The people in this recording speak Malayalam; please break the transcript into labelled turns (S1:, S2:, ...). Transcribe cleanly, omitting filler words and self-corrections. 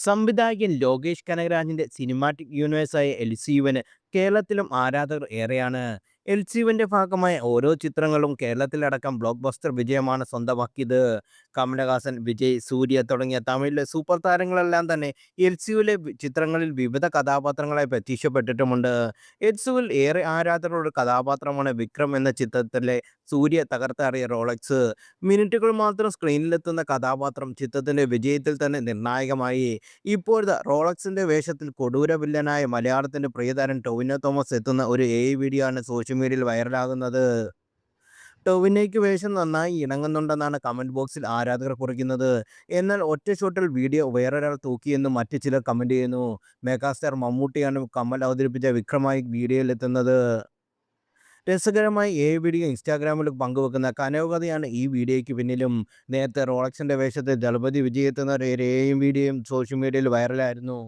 S1: സംവിധായകൻ ലോകേഷ് കനകരാജിന്റെ സിനിമാറ്റിക് യൂണിവേഴ്സായ എൽസിയുവിന് കേരളത്തിലും ആരാധകർ ഏറെയാണ്. എൽസിയുവിന്റെ ഭാഗമായ ഓരോ ചിത്രങ്ങളും കേരളത്തിലടക്കം ബ്ലോക്ക് ബസ്റ്റർ വിജയമാണ് സ്വന്തമാക്കിയത്. കമലഹാസൻ, വിജയ്, സൂര്യ തുടങ്ങിയ തമിഴിലെ സൂപ്പർ താരങ്ങളെല്ലാം തന്നെ എൽസിയുവിലെ ചിത്രങ്ങളിൽ വിവിധ കഥാപാത്രങ്ങളായി പ്രത്യക്ഷപ്പെട്ടിട്ടുമുണ്ട്. എൽസിയുവിൽ ഏറെ ആരാധകരുടെ കഥാപാത്രമാണ് വിക്രം എന്ന ചിത്രത്തിലെ സൂര്യ തകർത്താറിയ റോളക്സ്. മിനിറ്റുകൾ മാത്രം സ്ക്രീനിലെത്തുന്ന കഥാപാത്രം ചിത്രത്തിന്റെ വിജയത്തിൽ തന്നെ നിർണായകമായി. ഇപ്പോഴത്തെ റോളക്സിന്റെ വേഷത്തിൽ കൊടൂര വില്ലനായ മലയാളത്തിന്റെ പ്രിയതാരം ടൊവിനോ തോമസ് എത്തുന്ന ഒരു AI വീഡിയോ ആണ് സോഷ്യൽ മീഡിയയിൽ വൈറലാകുന്നത്. ടൊവിനോയ്ക്ക് വേഷം നന്നായി ഇണങ്ങുന്നുണ്ടെന്നാണ് കമന്റ് ബോക്സിൽ ആരാധകർ കുറിക്കുന്നത്. എന്നാൽ ഒറ്റ ഷോട്ടിൽ വീഡിയോ വേറൊരാൾ തൂക്കിയെന്നും മറ്റു ചിലർ കമന്റ് ചെയ്യുന്നു. മെഗാസ്റ്റാർ മമ്മൂട്ടിയാണ് കമൽ അവതരിപ്പിച്ച വിക്രമായി വീഡിയോയിലെത്തുന്നത്. രസകരമായി വീഡിയോ ഇൻസ്റ്റാഗ്രാമിൽ പങ്കുവെക്കുന്ന കനൗകഥയാണ് ഈ വീഡിയോയ്ക്ക് പിന്നിലും. നേരത്തെ റോളക്സിന്റെ വേഷത്തിൽ ദളപതി വിജയ് എത്തുന്ന ഒരു വീഡിയോയും സോഷ്യൽ മീഡിയയിൽ വൈറലായിരുന്നു.